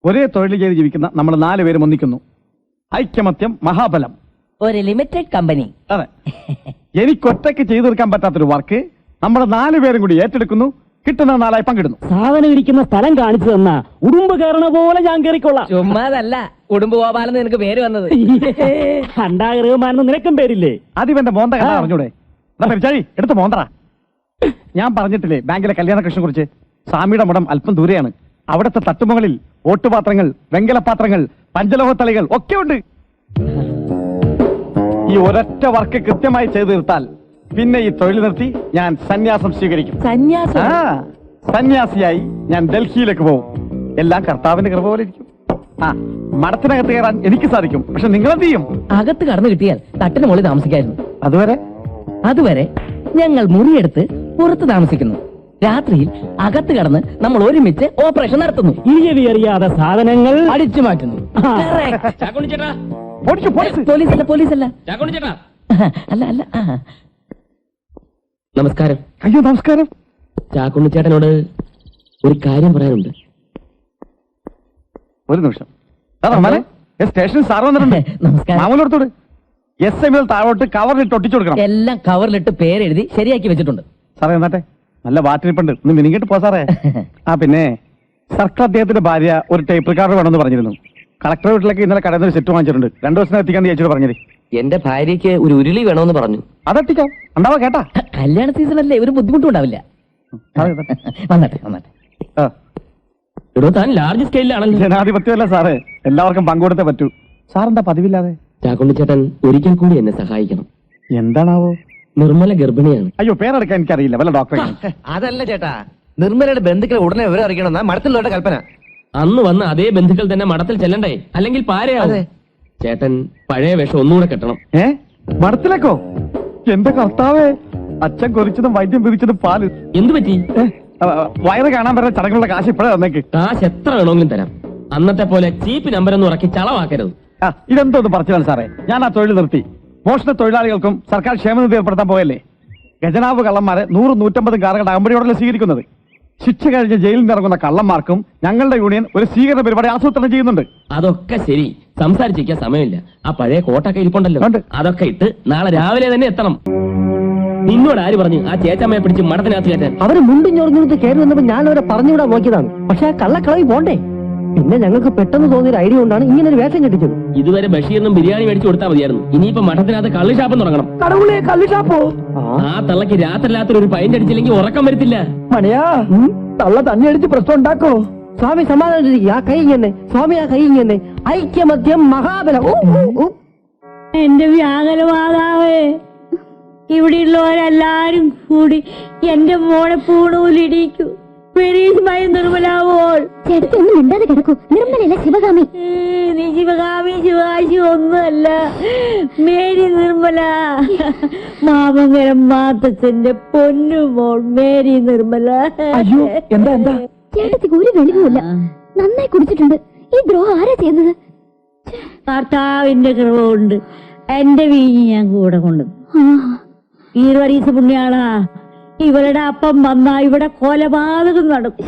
ഒരേ തൊഴിൽ ചെയ്ത് ജീവിക്കുന്ന നമ്മൾ 4 പേരും ഒന്നിക്കുന്നു. ഐക്യമത്യം മഹാബലം. ഒരു ലിമിറ്റഡ് കമ്പനി. അതെ. എനിക്കൊറ്റയ്ക്ക് ചെയ്തു തീർക്കാൻ പറ്റാത്തൊരു വർക്ക് നമ്മൾ 4 പേരും കൂടി ഏറ്റെടുക്കുന്നു. കിട്ടുന്ന 4 പങ്കിടുന്നു. സാധനം ഇരിക്കുന്ന സ്ഥലം കാണിച്ചു തന്നാ ഉടുമ്പ് കയറണ പോലെ ഞാൻ കയറിക്കൊള്ളാം. ചുമ്മാതല്ല ഉടുമ്പ് ഗോപാലെന്ന് നിനക്ക് പേര് വന്നത്. അണ്ടാകൃഹമാണെന്ന് നിനക്കും പേരില്ലേ? അതിവന്റെ മോന്ത കഥ അറിഞ്ഞൂടെ? എടുത്ത് മോന്തറ. ഞാൻ പറഞ്ഞിട്ടില്ലേ ബാങ്കിലെ കല്യാണകൃഷ്ണനെ കുറിച്ച്? സ്വാമിയുടെ മുടം അല്പം ദൂരെയാണ്. അവിടുത്തെ തട്ടുമുകളിൽ ഓട്ടുപാത്രങ്ങൾ, വെങ്കലപാത്രങ്ങൾ, പഞ്ചലോഹത്തളികൾ ഒക്കെ ഉണ്ട്. ഈ ഒരൊറ്റ വർക്ക് കൃത്യമായി ചെയ്തു തീർത്താൽ പിന്നെ ഈ തൊഴിൽ നിർത്തി ഞാൻ സന്യാസം സ്വീകരിക്കും. സന്യാസം? സന്യാസിയായി ഞാൻ ഡൽഹിയിലേക്ക് പോകും. എല്ലാം കർത്താവിന്റെ കൃപ പോലെ ഇരിക്കും. മഠത്തിനകത്ത് കയറാൻ എനിക്ക് സാധിക്കും. പക്ഷെ നിങ്ങളെന്ത് ചെയ്യും? അകത്ത് കടന്നു കിട്ടിയാൽ തട്ടിന് മുകളിൽ താമസിക്കായിരുന്നു. അതുവരെ ഞങ്ങൾ മുറിയെടുത്ത് പുറത്ത് താമസിക്കുന്നു. രാത്രിയിൽ അകത്ത് കടന്ന് നമ്മൾ ഒരുമിച്ച് ഓപ്പറേഷൻ നടത്തുന്നു. ഇഴിയവി അറിയാതെ സാധനങ്ങൾ അടിച്ചു മാറ്റുന്നു. പോലീസല്ല. അല്ല അല്ല. നമസ്കാരം. അയ്യോ നമസ്കാരം. ചാക്കുണ്ണിച്ചേട്ടനോട് ഒരു കാര്യം പറയാനുണ്ട്. ഒരു നിമിഷം. സ്റ്റേഷനിൽ സാർ വന്നിട്ടുണ്ട്. മാമൂലോടത്തോട് SI മുതൽ താഴോട്ട് കവറിലിട്ട് ഒട്ടിച്ചു കൊടുക്കണം. എല്ലാം കവറിലിട്ട് പേരെഴുതി ശരിയാക്കി വെച്ചിട്ടുണ്ട്. സാറേ എന്നാട്ടെ, നല്ല വാറ്റിരിപ്പുണ്ട്. ഒന്ന് മിനിങ്ങിട്ട് പോ സാറേ. പിന്നെ സർക്കാർ അദ്ദേഹത്തിന്റെ ഭാര്യ ഒരു ടേപ്പ് റെക്കോർഡർ വേണമെന്ന് പറഞ്ഞിരുന്നു. കളക്ടർ വീട്ടിലേക്ക് ഇന്നലെ കടയിൽ നിന്ന് സെറ്റ് വാങ്ങിച്ചിട്ടുണ്ട്. 2 ദിവസം എത്തിക്കാൻ ചേച്ചിയോട് പറഞ്ഞത്. എന്റെ ഭാര്യയ്ക്ക് ഒരു ഉരുളി വേണമെന്ന് പറഞ്ഞു. അതെത്തിക്കാം. ഉണ്ടാവാ കേട്ടാ. കല്യാണ സീസണല്ലേ, ഒരു ബുദ്ധിമുട്ടും ഉണ്ടാവില്ല. വന്നട്ടെ. താൻ ലാർജ് സ്കെയിലാണല്ലോ. ജനാധിപത്യമല്ല സാറേ, എല്ലാവർക്കും പങ്കുകൊടുത്തേ പറ്റൂ. സാറെന്താ പതിവില്ലാതെ? ചാക്കുണ്ണിച്ചേട്ടൻ ഒരിക്കൽ കൂടി എന്നെ സഹായിക്കണം. എന്താണാവോ? നിർമ്മല ഗർഭിണിയാണ്. അയ്യോ പേരെടുക്കാൻ എനിക്കറിയില്ല. വല്ല ഡോക്ടറെ? അതല്ല ചേട്ടാ, നിർമ്മലയുടെ ബന്ധുക്കളെ ഉടനെ വിവരം അറിയിക്കണമെന്നാ മഠത്തിലുള്ള കൽപ്പന. അന്ന് വന്ന അതേ ബന്ധുക്കൾ തന്നെ മഠത്തിൽ ചെല്ലണ്ടേ? അല്ലെങ്കിൽ പാരയാവും. ചേട്ടൻ പഴയ വേഷം ഒന്നുകൂടെ കെട്ടണം. മഠത്തിലേക്കോ? എന്റെ കർത്താവേ, അച്ഛൻ കൊതിച്ചതും വൈദ്യം പിരിച്ചതും പാല്. എന്തു പറ്റി? വയറ് കാണാൻ വരുന്ന ചടങ്ങുള്ള കാശ് ഇപ്പോഴേ തന്നേക്ക്. കാശ് എത്ര വേണമെങ്കിലും തരാം. അന്നത്തെ പോലെ ചീപ്പ് നമ്പരൊന്നും ഇറക്കി ചളവാക്കരുത്. ഇതെന്തോന്ന് പറച്ചിലാണ് സാറേ. ഞാൻ ആ തൊഴിൽ നിർത്തി. മോഷണ തൊഴിലാളികൾക്കും സർക്കാർ ക്ഷേമനിധി ഏർപ്പെടുത്താൻ പോയല്ലേ. ഖജനാവ് കള്ളന്മാരെ 100-150 കാറുകളുടെ അകമ്പടിയോടെ സ്വീകരിക്കുന്നത്. ശിക്ഷ കഴിഞ്ഞ് ജയിലിൽ നിന്ന് ഇറങ്ങുന്ന കള്ളന്മാർക്കും ഞങ്ങളുടെ യൂണിയൻ ഒരു സ്വീകരണ പരിപാടി ആസൂത്രണം ചെയ്യുന്നുണ്ട്. അതൊക്കെ ശരി, സംസാരിച്ചിരിക്കാൻ സമയമില്ല. ആ പഴയ കോട്ടൊക്കെ ഇരിപ്പുണ്ടല്ലോ, അതൊക്കെ ഇട്ട് നാളെ രാവിലെ തന്നെ എത്തണം. നിന്നോട് ആര് പറഞ്ഞു ആ ചേച്ചമ്മയെ പിടിച്ച് മഠത്തിനകത്ത് കയറ്റാൻ? അവര് മുണ്ടും ഞൊറിഞ്ഞിട്ട് കയറി വന്നപ്പോ ഞാൻ അവരെ പറഞ്ഞുവിടാൻ നോക്കിയതാണ്. പക്ഷെ ആ കള്ളക്കളവി പോണ്ടേ. പിന്നെ ഞങ്ങൾക്ക് പെട്ടെന്ന് തോന്നിയൊരു ഐഡിയ കൊണ്ടാണ് ഇങ്ങനെ ഒരു വേഷം കെട്ടിച്ചത്. ഇതുവരെ ബഷീറിനും ബിരിയാണി മേടിച്ചു കൊടുത്താൽ മതിയായിരുന്നു. ഇനിയിപ്പോ മഠത്തിനകത്ത് കള്ള് ഷാപ്പും തുടങ്ങണം. കടവുളെ കള്ളു ഷാപ്പോ? ആ തള്ളക്ക് രാത്രിയില്ലാത്തൊരു ഒരു പൈൻ്റ് അടിച്ചില്ലെങ്കിൽ ഉറക്കം വരത്തില്ല. മണിയാ, തള്ള തന്നെ അടിച്ച് പ്രശ്നം ഉണ്ടാക്കോ? സ്വാമി സമാധാനിച്ചിരിക്കും. ആ കൈ ഇങ്ങനെ സ്വാമി, ആ കൈ ഇങ്ങനെ. ഐക്യമത്യം മഹാബലം. എന്റെ വ്യാകുലമാതാവേ, ഇവിടെയുള്ളവരെല്ലാരും കൂടി എന്റെ മോളെ പൂണൂലിടിക്കൂ. നിർമ്മലാവോൾ ചേട്ടത്തൊന്നും മിണ്ടാതെ കിടക്കൂ. നിർമ്മലല്ല ശിവകാമി. നീ ശിവകാമി ശിവാശി ഒന്നുമല്ല, മേരി നിർമ്മല. മാമംഗലം മാത്തച്ഛന്റെ പൊന്നുമോൾ മേരി നിർമ്മല. അയ്യോ, എന്താ ചേട്ടത്തിക്ക് ഒരു വെളിവുമില്ല. നന്നായി കുടിച്ചിട്ടുണ്ട്. ഈ ദ്രോഹം ആരാ ചെയ്തത്? കർത്താവിന്റെ കൃപ കൊണ്ട് എന്റെ വീഞ്ഞ് ഞാൻ കൂടെ കൊണ്ടു. ഈ വരീസ പുണ്യാളാ, ഇവരുടെ അപ്പം വന്നാ ഇവിടെ കൊലപാതകം നടക്കും.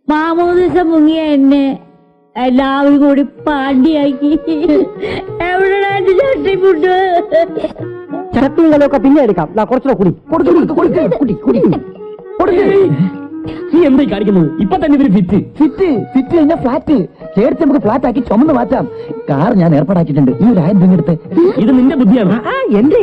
മാമോദിസ മുങ്ങിയ എന്നെ എല്ലാവരും കൂടി പാണ്ടിയാക്കി. എവിടെ ചട്ടിപ്പുണ്ട്? ചട്ടികളൊക്കെ പിന്നെ എടുക്കാം. കുറച്ചുകൂടെ കുടി. നീ എന്തായി കാണിക്കുന്നത്? ഇപ്പൊ തന്നെ ഇവര് ഫിറ്റ് കഴിഞ്ഞാൽ ഫ്ലാറ്റ് ചേർത്ത് നമുക്ക് ഫ്ലാറ്റ് ആക്കി ചുമന്ന് മാറ്റാം. കാർ ഞാൻ ഏർപ്പാടാക്കിയിട്ടുണ്ട്. ഈ ഒരു 1000 രൂപ എടുത്ത്. ഇത് നിന്റെ ബുദ്ധിയാണ്. എന്റെ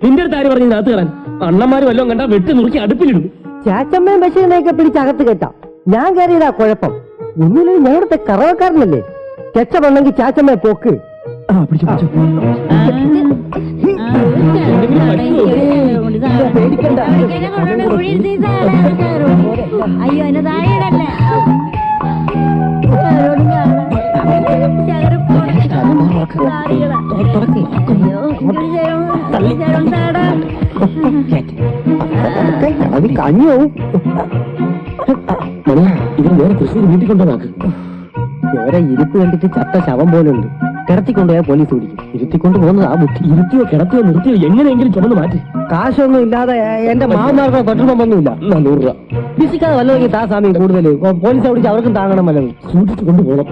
നിന്റെ അടുത്ത് ആര് പറഞ്ഞു അകത്ത് കയറാൻ? അണ്ണന്മാര് വല്ലതും കണ്ടാ വെട്ടി നുറുക്കി അടുപ്പിലിടും. ചാച്ചമ്മയും ബഷീറിനെയൊക്കെ പിടിച്ചകത്ത് കേട്ടാം. ഞാൻ കയറിയതാ കുഴപ്പം. ഒന്നിലും ഞങ്ങളുടെ കറവക്കാരനല്ലേ. ചെച്ചവണ്ണെങ്കിൽ ചാച്ചമ്മയെ പോക്ക്. അയ്യോ എന്നെ താഴെയല്ല. കഞ്ഞിയാവും. ഇവർ വേറെ തൃശ്ശൂർ വീട്ടിൽ കൊണ്ടുവന്നാക്ക്. ഇവരെ ഇരിപ്പ് കണ്ടിട്ട് ചത്ത ശവം പോലുണ്ട്. കിടത്തിക്കൊണ്ടുപോയാൽ പോലീസ് പിടിക്കും. ഇരുത്തിക്കൊണ്ട് പോകുന്നത് ആ ബുദ്ധി. ഇരുത്തിയോ കിടത്തിയോ നിർത്തിയോ എങ്ങനെയെങ്കിലും ചുമന്ന് മാറ്റി. കാശൊന്നും ഇല്ലാതെ എന്റെ മാമാർക്കോ പെട്രോൾ പമ്പൊന്നുമില്ല. 100 രൂപ ഫിസിക്കാതെ വല്ലതെങ്കിൽ താ സ്വാമി കൂടുതൽ പോലീസ് പിടിച്ച് അവർക്കും താങ്ങണം വല്ലതും. സൂക്ഷിച്ചു കൊണ്ടുപോകണം.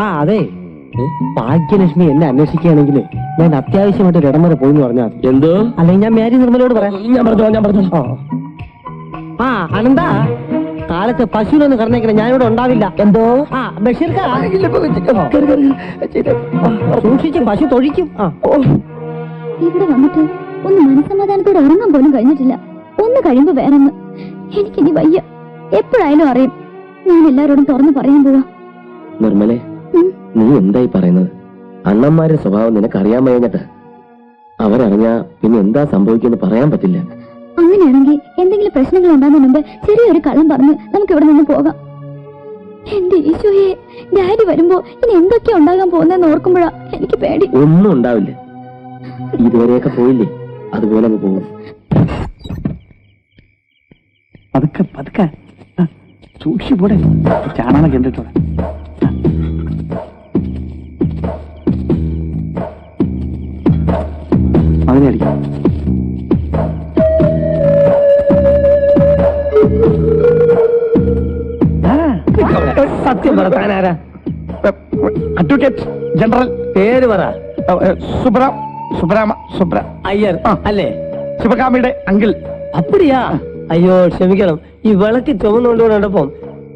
അതെ, ഭാഗ്യലക്ഷ്മി എന്നെ അന്വേഷിക്കുകയാണെങ്കിൽ ഞാൻ അത്യാവശ്യമായിട്ട് ഒരു ഇടം വരെ പോയി പറഞ്ഞാൽ മതി. എന്തോ അല്ലെങ്കിൽ ഞാൻ മേരി നിർമ്മലോട് പറയാം. ഞാൻ പറഞ്ഞോ. അനന്ത, കാലത്ത് പശുവിനൊന്ന് കറന്നേക്കണേ, ഞാനിവിടെ ഉണ്ടാവില്ല. എന്തോ ബഷീർക്ക സൂക്ഷിച്ച്, പശു തൊഴിക്കും. ഇവിടെ വന്നിട്ട് ഒന്ന് മനസ്സമാധാനത്തോടെ ഉറങ്ങാൻ പോലും കഴിഞ്ഞിട്ടില്ല. ഒന്ന് കഴിയുമ്പോ വേറൊന്ന്. എനിക്കിനി വയ്യ. എപ്പോഴായാലും അറിയും. ഞാൻ എല്ലാരോടും തുറന്നു പറയാൻ പോവാ. നിർമ്മലേ, നീ എന്തായി പറയുന്നത്? അണ്ണന്മാരുടെ സ്വഭാവം നിനക്ക് അറിയാൻ കഴിഞ്ഞിട്ട് അവരറിഞ്ഞാ പിന്നെ എന്താ സംഭവിക്കുമെന്ന് പറയാൻ പറ്റില്ല. അങ്ങനെയാണെങ്കിൽ എന്തെങ്കിലും പ്രശ്നങ്ങൾ ഉണ്ടാകുന്നതിന് മുമ്പ് ചെറിയൊരു കള്ളം പറഞ്ഞ് നമുക്ക് ഇവിടെ നിന്ന് പോകാം. എന്റെ ഈശോയെ, ഡാഡി വരുമ്പോ ഇനി എന്തൊക്കെയാ ഉണ്ടാകാൻ പോകുന്നതെന്ന് ഓർക്കുമ്പോഴാ എനിക്ക് പേടി. ഒന്നും ഉണ്ടാവില്ല. ഇതുവരെയൊക്കെ പോയില്ലേ, അതുപോലെ അങ്ങ് പോകും. പതുക്കെ പതുക്കെ സൂക്ഷിച്ചു പോടെ. ചാണകം കണ്ടിട്ടോടെ. അതിനടിക്കും. സത്യം പറ, താനാരാ? Advocate general. പേര് പറ. സുബ്ര അയ്യർ അല്ലേ? ശിവകാമിയുടെ അങ്കിൾ. അപ്പടിയാ? അയ്യോ ക്ഷമിക്കണം, ഈ വിളക്ക് ചുമന്നുകൊണ്ടുകൊണ്ട് കണ്ടപ്പം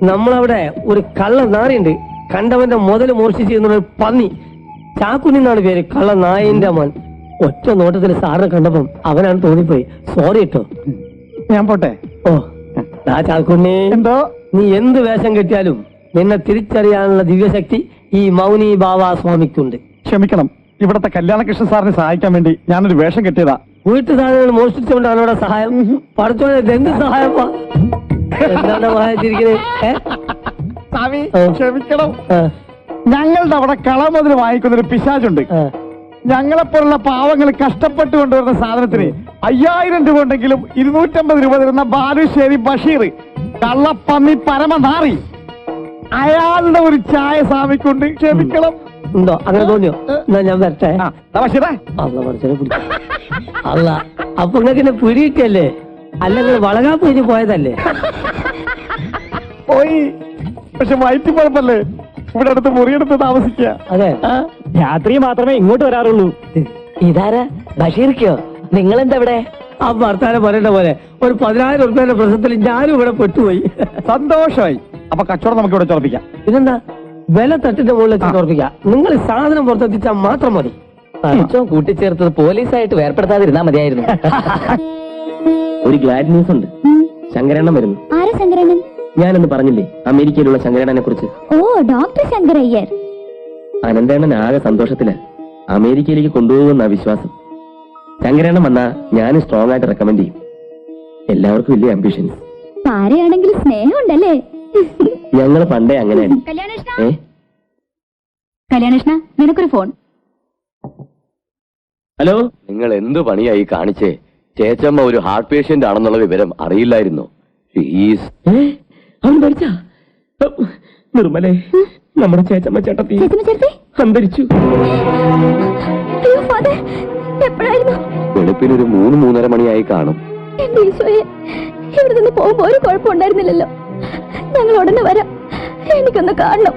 നമ്മളവിടെ ഒരു കള്ള നാറിയുണ്ട്. കണ്ടവന്റെ മുതൽ മോഷ്ടിച്ചിരുന്ന ഒരു പന്നി. ചാക്കുനി എന്നാണ് പേര്, കള്ള നായന്റെ മോൻ. ഒറ്റ നോട്ടത്തിൽ സാറിനെ കണ്ടപ്പം അവനാണ് തോന്നിപ്പോയി. സോറി കേട്ടോ. ഞാൻ പോട്ടെ. ഓ ചാക്കുണ്ണി, എന്തോ നീ എന്ത് വേഷം കെട്ടിയാലും നിന്നെ തിരിച്ചറിയാനുള്ള ദിവ്യശക്തി ഈ മൗനി ബാബാ സ്വാമിക്കുണ്ട്. ക്ഷമിക്കണം, ഇവിടത്തെ കല്യാണകൃഷ്ണൻ സാറിനെ സഹായിക്കാൻ വേണ്ടി ഞാനൊരു വേഷം കെട്ടിയതാ. വീട്ടു സാധനങ്ങൾ മോഷ്ടിച്ചുകൊണ്ടാണ് അവിടെ സഹായം. പഠിച്ചോളെ, എന്ത് സഹായപ്പാ? എന്താണ് സഹായിച്ചിരിക്കുന്നത്? ക്ഷമിക്കണം, ഞങ്ങളുടെ അവിടെ കളമുതൽ വാങ്ങിക്കുന്ന ഒരു പിശാചുണ്ട്. ഞങ്ങളെപ്പോലുള്ള പാവങ്ങൾ കഷ്ടപ്പെട്ട് കൊണ്ടുവരുന്ന സാധനത്തിന് 5000 രൂപ ഉണ്ടെങ്കിലും 250 രൂപ തരുന്ന ബാലുശ്ശേരി ബഷീർ, കള്ളപ്പന്നി പരമനാറി, അയാളുടെ ഒരു ചായ സ്വാമിക്കുണ്ട്. ക്ഷമിക്കണം. ഉണ്ടോ? അങ്ങനെ തോന്നിയോ? എന്നാ ഞാൻ വരട്ടെ. ബഷീറേ, അല്ല അപ്പൊ നിങ്ങൾക്ക് എന്നെ പിടിയിട്ടല്ലേ? അല്ലെങ്കിൽ വളകാപ്പ് കഴിഞ്ഞ് പോയതല്ലേ? പോയി, പക്ഷെ വയറ്റി കുഴപ്പല്ലേ. ഇവിടെ അടുത്ത് മുറിയെടുത്ത് താമസിക്കുക. അതെ, രാത്രി മാത്രമേ ഇങ്ങോട്ട് വരാറുള്ളൂ. ഇതാരാ? ബഷീർക്കോ? നിങ്ങളെന്താ ഇവിടെ? ആ ഭർത്താനം പറയേണ്ട പോലെ ഒരു 10000 ഉറുപ്പ്യയുടെ പ്രശ്നത്തിൽ ഞാനും ഇവിടെ പെട്ടുപോയി. സന്തോഷമായി. അപ്പൊ കച്ചവടം നമുക്ക് ഇവിടെ തുറപ്പിക്കാം. പിന്നെന്താ, വില തട്ടിന്റെ മുകളിൽ ഉറപ്പിക്കാം. നിങ്ങൾ സാധനം പുറത്തെത്തിച്ചാൽ മാത്രം മതി. ഏറ്റവും കൂട്ടിച്ചേർത്തത് പോലീസായിട്ട് വേർപ്പെടുത്താതിരുന്നാ മതിയായിരുന്നു. ഒരു ഗ്ലാഡ് ന്യൂസ് ഉണ്ട്. ശങ്കരണ്ണൻ വരുന്നു. ആരാ ശങ്കരണ്ണൻ? ഞാനെന്ന് പറഞ്ഞില്ലേ അമേരിക്കയിലുള്ള ശങ്കരണ്ണനെ കുറിച്ച്? ഓ, ഡോക്ടർ ശങ്കരയ്യർ. അനന്തണ്ണൻ ആകെ സന്തോഷത്തില്. അമേരിക്കയിലേക്ക് കൊണ്ടുപോകുന്ന വിശ്വാസം. ശങ്കരണ്ണൻ വന്നാ ഞാൻ സ്ട്രോങ് ആയിട്ട് റെക്കമെൻഡ് ചെയ്യും. എല്ലാവർക്കും വലിയ ആംബിഷൻസ്. ആരെയാണെങ്കിലും സ്നേഹമുണ്ടല്ലേ? ഞങ്ങള് പണ്ടേ അങ്ങനെയാണ്. കല്യാണകൃഷ്ണ, നിനക്കൊരു ഫോൺ. ഹലോ, നിങ്ങൾ എന്ത് പണിയായി കാണിച്ചേ? ചേച്ചമ്മ ഒരു ഹാർട്ട് പേഷ്യന്റ് ആണെന്നുള്ള വിവരം അറിയില്ലായിരുന്നു. അവൻ പഠിച്ച നിർമ്മലേ, നമ്മുടെ ചേച്ചമ്മ ചേട്ടത്തി അന്തരിച്ചു. എപ്പോഴായിരുന്നു? വെളുപ്പിനൊരു 3-3:30 മണിയായി കാണും. എന്റെ ഈശോയെ, ഇവിടെ നിന്ന് പോകുമ്പോ ഒരു കുഴപ്പമുണ്ടായിരുന്നില്ലല്ലോ. ഞങ്ങൾ ഉടനെ വരാം. എനിക്കൊന്ന് കാണണം.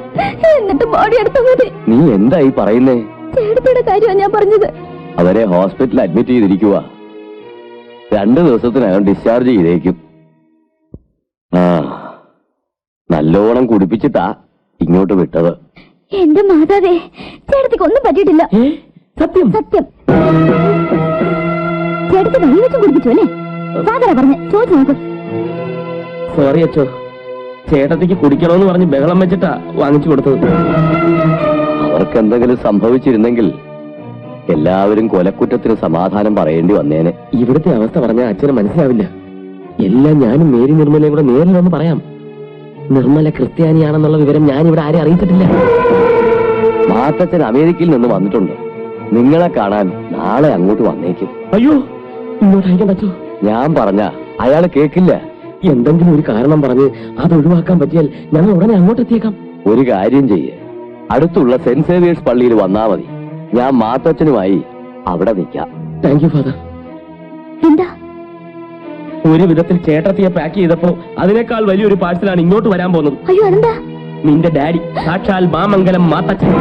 എന്നിട്ട് ബോഡി എടുത്താൽ മതി. നീ എന്തായി പറയുന്നേ? ചേട്ടത്തിയുടെ കാര്യമാണ് ഞാൻ പറഞ്ഞത്. അവരെ ഹോസ്പിറ്റലിൽ അഡ്മിറ്റ് ചെയ്തിരിക്കുക. 2 ദിവസത്തിനകം ഡിസ്ചാർജ് ചെയ്തേക്കും. നല്ലോണം കുടിപ്പിച്ചിട്ടാ ഇങ്ങോട്ട് വിട്ടത്. എന്റെ മാതാവേ, ചേട്ടത്തിക്ക് ഒന്നും പറ്റിയിട്ടില്ല. സത്യം സത്യം. ചേട്ടത്തി വഴി വെച്ചും കുടിപ്പിച്ചു അല്ലേ? ഫാദറാ പറഞ്ഞ് ചോദിച്ചു നോക്ക്. സോറി അച്ചോ, ചേട്ടത്തിക്ക് കുടിക്കണമെന്ന് പറഞ്ഞ് ബഹളം വെച്ചിട്ടാ വാങ്ങിച്ചു കൊടുത്തത്. അവർക്ക് എന്തെങ്കിലും സംഭവിച്ചിരുന്നെങ്കിൽ എല്ലാവരും കൊലക്കുറ്റത്തിന് സമാധാനം പറയേണ്ടി വന്നേനെ. ഇവിടുത്തെ അവസ്ഥ പറഞ്ഞാൽ അച്ഛന് മനസ്സിലാവില്ല. എല്ലാം ഞാനും മേരി നിർമ്മലയും കൂടെ നേരിലൊന്ന് പറയാം. നിർമ്മല ക്രിസ്ത്യാനിയാണെന്നുള്ള വിവരം ഞാൻ ഇവിടെ ആരെയും അറിയിച്ചിട്ടില്ല. മാത്തച്ഛൻ അമേരിക്കയിൽ നിന്ന് വന്നിട്ടുണ്ട്. നിങ്ങളെ കാണാൻ നാളെ അങ്ങോട്ട് വന്നേക്കും. അയ്യോ, ഇങ്ങോട്ട് അയക്കാൻ പറ്റോ? ഞാൻ പറഞ്ഞ അയാൾ കേക്കില്ല. എന്തെങ്കിലും ഒരു കാരണം പറഞ്ഞ് അത് ഒഴിവാക്കാൻ പറ്റിയാൽ ഞങ്ങൾ ഉടനെ അങ്ങോട്ട് എത്തിയേക്കാം. ഒരു കാര്യം ചെയ്യേ, അടുത്തുള്ള സെന്റ് സേവിയേഴ്സ് പള്ളിയിൽ വന്നാ മതി. ഞാൻ മാത്തച്ഛനുമായി അവിടെ നിൽക്കാം. Thank you father. എന്താ? ഒരു വിധത്തിൽ ചേട്ടത്തിയെ പാക്ക് ചെയ്തപ്പോ അതിനേക്കാൾ വലിയൊരു പാഴ്സലാണ് ഇങ്ങോട്ട് വരാൻ പോകുന്നത്. അയ്യോ അതെന്താ? നിന്റെ ഡാഡി സാക്ഷാൽ മാമംഗലം മാത്തച്ഛൻ.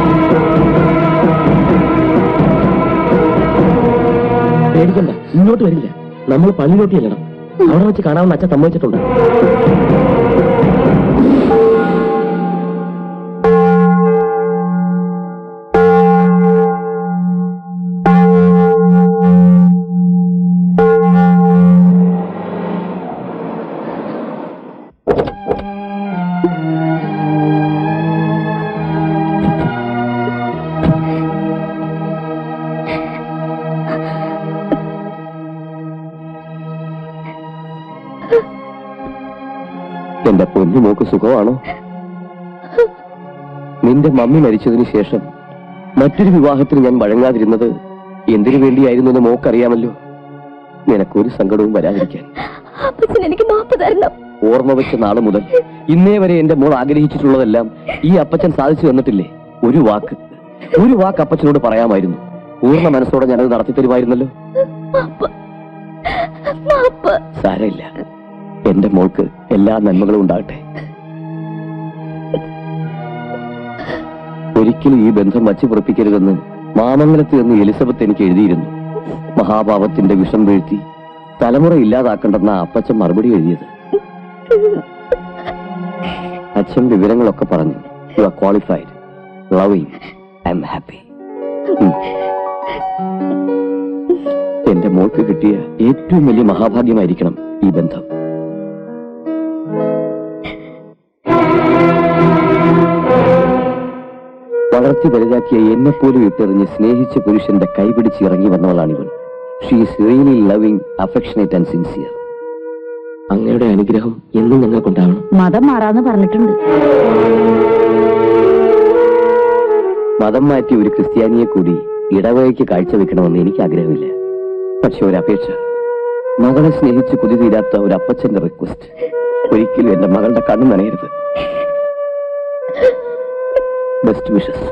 പേടിക്കണ്ട, ഇങ്ങോട്ട് വരില്ല. നമ്മൾ പള്ളിയിലോട്ട് ചെല്ലണം. അവിടെ വെച്ച് കാണാമെന്ന് അച്ഛൻ സമ്മതിച്ചിട്ടുണ്ട്. എന്റെ പൊന്നു മോക്ക് സുഖമാണോ? നിന്റെ മമ്മി മരിച്ചതിന് ശേഷം മറ്റൊരു വിവാഹത്തിന് ഞാൻ വഴങ്ങാതിരുന്നത് എന്തിനു വേണ്ടിയായിരുന്നു എന്ന് മോക്കറിയാമല്ലോ. നിനക്കൊരു സങ്കടവും വരാതിരിക്കാൻ എനിക്ക് മാപ്പ് തരണം. ഓർമ്മ വെച്ച നാള് മുതൽ ഇന്നേ വരെ എന്റെ മോൾ ആഗ്രഹിച്ചിട്ടുള്ളതെല്ലാം ഈ അപ്പച്ചൻ സാധിച്ചു തന്നിട്ടില്ലേ? ഒരു വാക്ക് അപ്പച്ചനോട് പറയാമായിരുന്നു. പൂർണ്ണ മനസ്സോടെ ഞാനത് നടത്തി തരുമായിരുന്നല്ലോ. സാരമില്ല, എന്റെ മോൾക്ക് എല്ലാ നന്മകളും ഉണ്ടാകട്ടെ. ഒരിക്കലും ഈ ബന്ധം വച്ചു പുറപ്പിക്കരുതെന്ന് മാമംഗലത്ത് എന്ന് എലിസബത്ത് എനിക്ക് എഴുതിയിരുന്നു. മഹാഭാവത്തിന്റെ വിഷം വീഴ്ത്തി തലമുറ ഇല്ലാതാക്കണ്ടെന്ന അപ്പച്ചൻ മറുപടി എഴുതിയത്. അച്ഛൻ വിവരങ്ങളൊക്കെ പറഞ്ഞു. You are qualified, loving, I am happy. എന്റെ മോൾക്ക് കിട്ടിയ ഏറ്റവും വലിയ മഹാഭാഗ്യമായിരിക്കണം ഈ ബന്ധം. വളർത്തി വലുതാക്കിയ എന്നെപ്പോലും ഇട്ടെറിഞ്ഞ് സ്നേഹിച്ച പുരുഷന്റെ കൈപിടിച്ച് ഇറങ്ങി വന്നവളാണിവൾ. She is really loving, affectionate and sincere. അങ്ങയുടെ അനുഗ്രഹം എന്നും ഞങ്ങൾക്കുണ്ടാവണം. മതം മാറാന്ന് പറഞ്ഞിട്ടുണ്ട്. മതം മാറ്റി ഒരു ക്രിസ്ത്യാനിയെ കൂടി ഇടവകയ്ക്ക് കാഴ്ചവെക്കണമെന്ന് എനിക്ക് ആഗ്രഹമില്ല. പക്ഷെ ഒരു അപേക്ഷ, മകളെ സ്നേഹിച്ച് കുതി തീരാത്ത ഒരു അപ്പച്ചന്റെ റിക്വസ്റ്റ്. ഒരിക്കലും എന്റെ മകളുടെ കണ്ണു നനയരുത്. Best wishes.